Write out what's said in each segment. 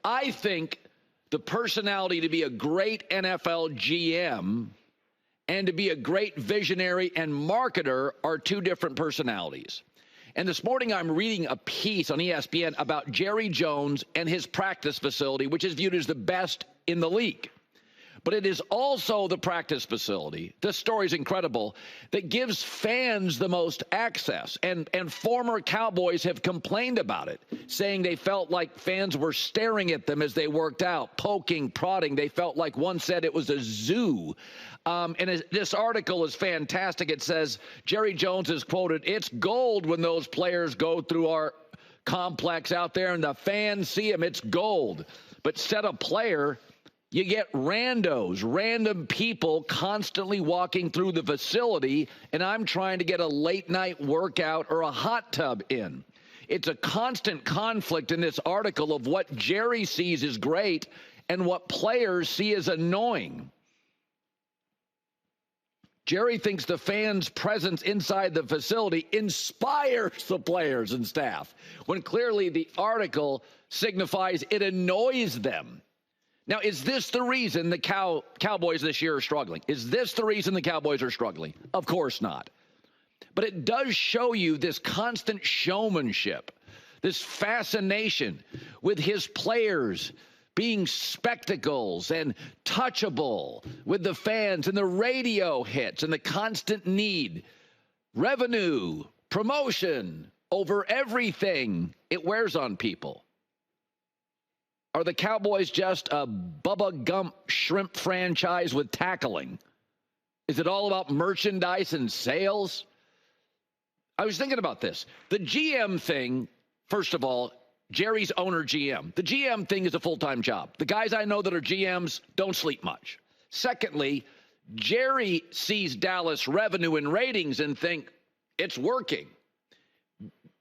I think the personality to be a great NFL GM and to be a great visionary and marketer are two different personalities. And this morning I'm reading a piece on ESPN about Jerry Jones and his practice facility, which is viewed as the best in the league. But it is also the practice facility, this story is incredible, that gives fans the most access. And former Cowboys have complained about it, saying they felt like fans were staring at them as they worked out, poking, prodding. They felt like one said it was a zoo. This article is fantastic. It says, Jerry Jones is quoted, "It's gold when those players go through our complex out there and the fans see them. It's gold." But said a player, you get random people constantly walking through the facility, and I'm trying to get a late-night workout or a hot tub in. It's a constant conflict in this article of what Jerry sees as great and what players see as annoying. Jerry thinks the fans' presence inside the facility inspires the players and staff, when clearly the article signifies it annoys them. Now, is this the reason the Cowboys this year are struggling? Is this the reason the Cowboys are struggling? Of course not. But it does show you this constant showmanship, this fascination with his players being spectacles and touchable with the fans and the radio hits and the constant need. Revenue, promotion over everything. It wears on people. Are the Cowboys just a Bubba Gump shrimp franchise with tackling? Is it all about merchandise and sales? I was thinking about this. The GM thing, first of all, Jerry's owner GM. The GM thing is a full-time job. The guys I know that are GMs don't sleep much. Secondly, Jerry sees Dallas revenue and ratings and think it's working.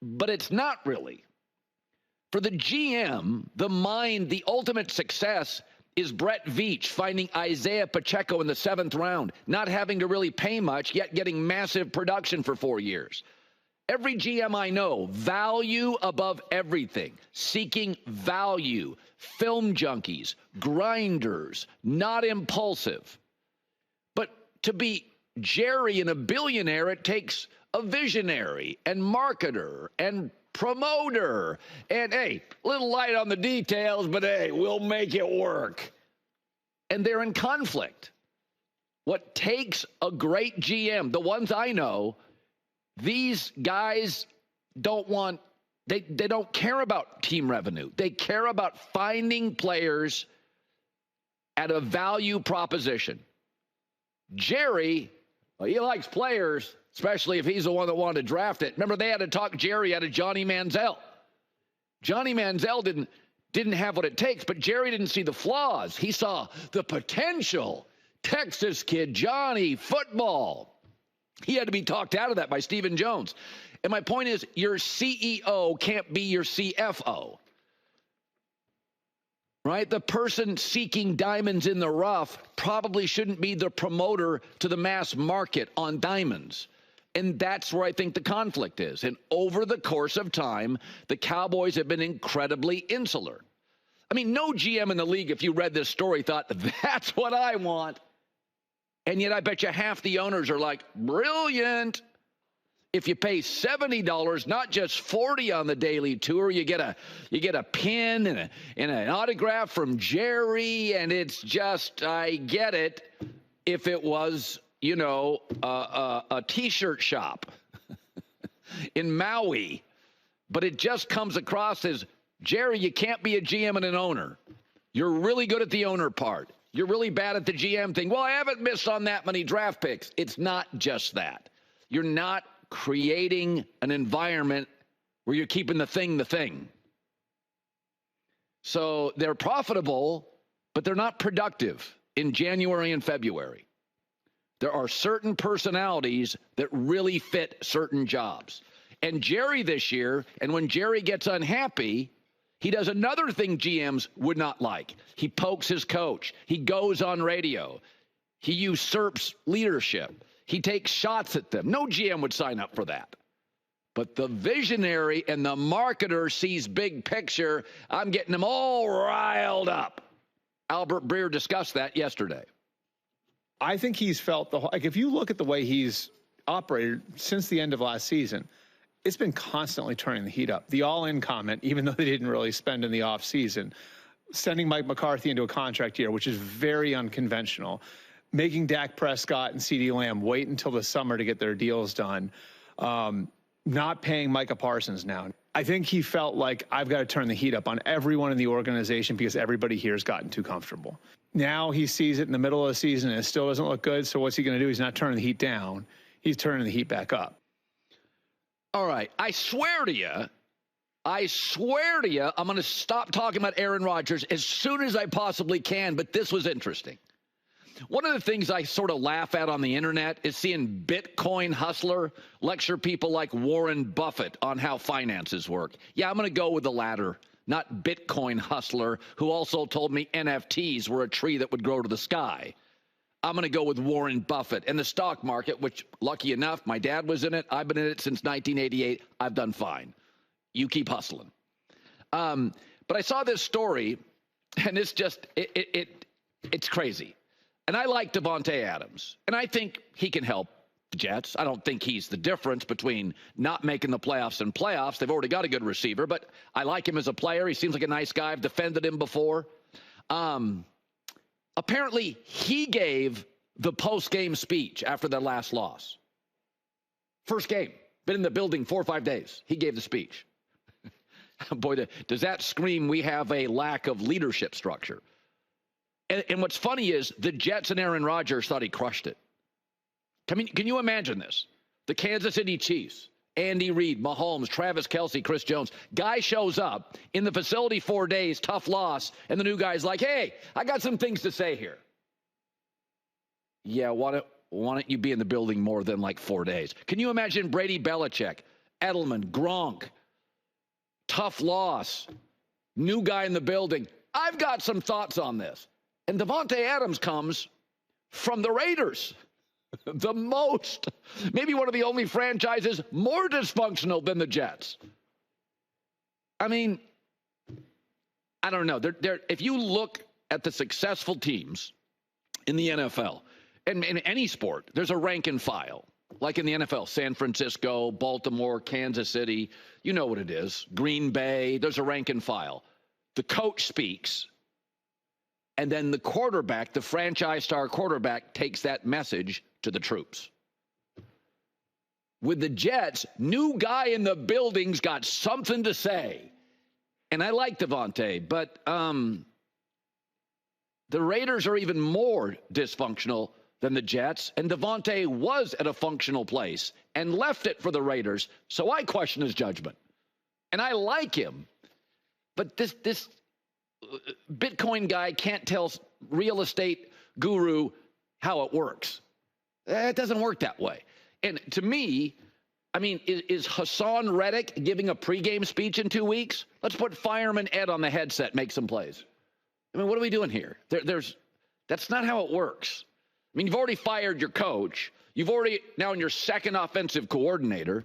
But it's not really. For the GM, the mind, the ultimate success is Brett Veach finding Isaiah Pacheco in the 7th round, not having to really pay much, yet getting massive production for 4 years. Every GM I know, value above everything, seeking value, film junkies, grinders, not impulsive. But to be Jerry and a billionaire, it takes a visionary and marketer and promoter, and hey, a little light on the details, but hey, we'll make it work. And they're in conflict. What takes a great GM, the ones I know, these guys don't want, they don't care about team revenue. They care about finding players at a value proposition. Jerry, well, he likes players, especially if he's the one that wanted to draft it. Remember, they had to talk Jerry out of Johnny Manziel. Johnny Manziel didn't have what it takes, but Jerry didn't see the flaws. He saw the potential. Texas kid, Johnny, football. He had to be talked out of that by Stephen Jones. And my point is, your CEO can't be your CFO. Right? The person seeking diamonds in the rough probably shouldn't be the promoter to the mass market on diamonds. And that's where I think the conflict is. And over the course of time, the Cowboys have been incredibly insular. I mean, no GM in the league, if you read this story, thought, that's what I want. And yet I bet you half the owners are like, brilliant. If you pay $70, not just $40 on the daily tour, you get a pin and an autograph from Jerry, and it's just, I get it if it was, you know, a T-shirt shop in Maui. But it just comes across as, Jerry, you can't be a GM and an owner. You're really good at the owner part. You're really bad at the GM thing. Well, I haven't missed on that many draft picks. It's not just that. You're not creating an environment where you're keeping the thing. So they're profitable, but they're not productive in January and February. There are certain personalities that really fit certain jobs. And Jerry this year, and when Jerry gets unhappy, he does another thing GMs would not like. He pokes his coach. He goes on radio. He usurps leadership. He takes shots at them. No GM would sign up for that. But the visionary and the marketer sees big picture. I'm getting them all riled up. Albert Breer discussed that yesterday. I think he's felt if you look at the way he's operated since the end of last season, it's been constantly turning the heat up. The all-in comment, even though they didn't really spend in the offseason, sending Mike McCarthy into a contract year, which is very unconventional, making Dak Prescott and CeeDee Lamb wait until the summer to get their deals done, not paying Micah Parsons now. I think he felt like I've got to turn the heat up on everyone in the organization because everybody here has gotten too comfortable. Now he sees it in the middle of the season and it still doesn't look good, so what's he going to do? He's not turning the heat down. He's turning the heat back up. All right. I swear to you, I'm going to stop talking about Aaron Rodgers as soon as I possibly can, but this was interesting. One of the things I sort of laugh at on the internet is seeing Bitcoin hustler lecture people like Warren Buffett on how finances work. Yeah, I'm going to go with the latter, not Bitcoin hustler, who also told me NFTs were a tree that would grow to the sky. I'm going to go with Warren Buffett and the stock market, which, lucky enough, my dad was in it. I've been in it since 1988. I've done fine. You keep hustling. But I saw this story, and it's just, it's crazy. And I like Davante Adams, and I think he can help the Jets. I don't think he's the difference between not making the playoffs and playoffs. They've already got a good receiver, but I like him as a player. He seems like a nice guy. I've defended him before. Apparently, he gave the post-game speech after their last loss. First game. Been in the building 4 or 5 days. He gave the speech. Boy, does that scream we have a lack of leadership structure. And what's funny is the Jets and Aaron Rodgers thought he crushed it. I mean, can you imagine this? The Kansas City Chiefs, Andy Reid, Mahomes, Travis Kelce, Chris Jones. Guy shows up in the facility 4 days, tough loss, and the new guy's like, hey, I got some things to say here. Yeah, why don't you be in the building more than like 4 days? Can you imagine Brady Belichick, Edelman, Gronk, tough loss, new guy in the building? I've got some thoughts on this. And Davante Adams comes from the Raiders, maybe one of the only franchises more dysfunctional than the Jets. I mean, I don't know. If you look at the successful teams in the NFL, and in any sport, there's a rank and file. Like in the NFL, San Francisco, Baltimore, Kansas City, you know what it is. Green Bay, there's a rank and file. The coach speaks. And then the quarterback, the franchise star quarterback, takes that message to the troops. With the Jets, new guy in the building's got something to say. And I like Davante, but the Raiders are even more dysfunctional than the Jets. And Davante was at a functional place and left it for the Raiders. So I question his judgment. And I like him. But this Bitcoin guy can't tell real estate guru how it works. It doesn't work that way. And to me, I mean, is Hassan Reddick giving a pregame speech in 2 weeks? Let's put Fireman Ed on the headset, make some plays. I mean, what are we doing here? That's not how it works. I mean, you've already fired your coach. You've already now in your second offensive coordinator.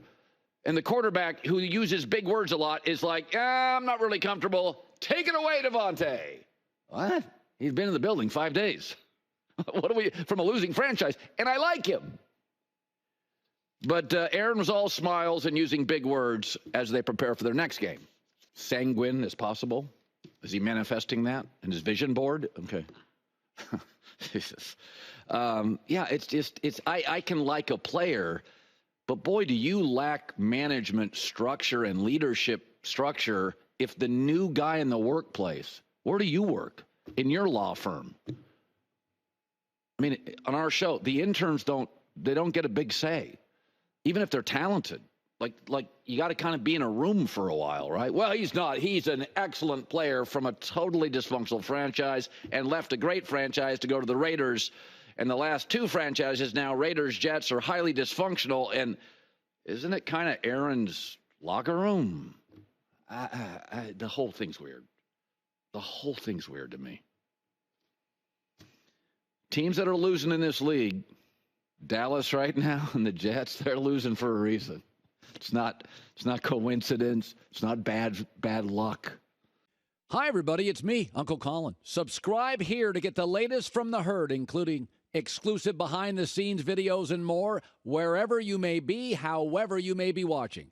And the quarterback who uses big words a lot is like, I'm not really comfortable. Take it away, Davante. What? He's been in the building 5 days. What are we from a losing franchise? And I like him. But Aaron was all smiles and using big words as they prepare for their next game. Sanguine as possible. Is he manifesting that in his vision board? Okay. Jesus. Yeah, I can like a player, but boy, do you lack management structure and leadership structure if the new guy in the workplace, where do you work? In your law firm. I mean, on our show, the interns don't get a big say, even if they're talented. Like you got to kind of be in a room for a while, right? Well, he's not. He's an excellent player from a totally dysfunctional franchise and left a great franchise to go to the Raiders. And the last two franchises now, Raiders, Jets, are highly dysfunctional. And isn't it kind of Aaron's locker room? The whole thing's weird. The whole thing's weird to me. Teams that are losing in this league, Dallas right now and the Jets, they're losing for a reason. It's not coincidence. It's not bad luck. Hi, everybody. It's me, Uncle Colin. Subscribe here to get the latest from the herd, including exclusive behind-the-scenes videos and more, wherever you may be, however you may be watching.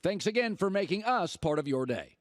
Thanks again for making us part of your day.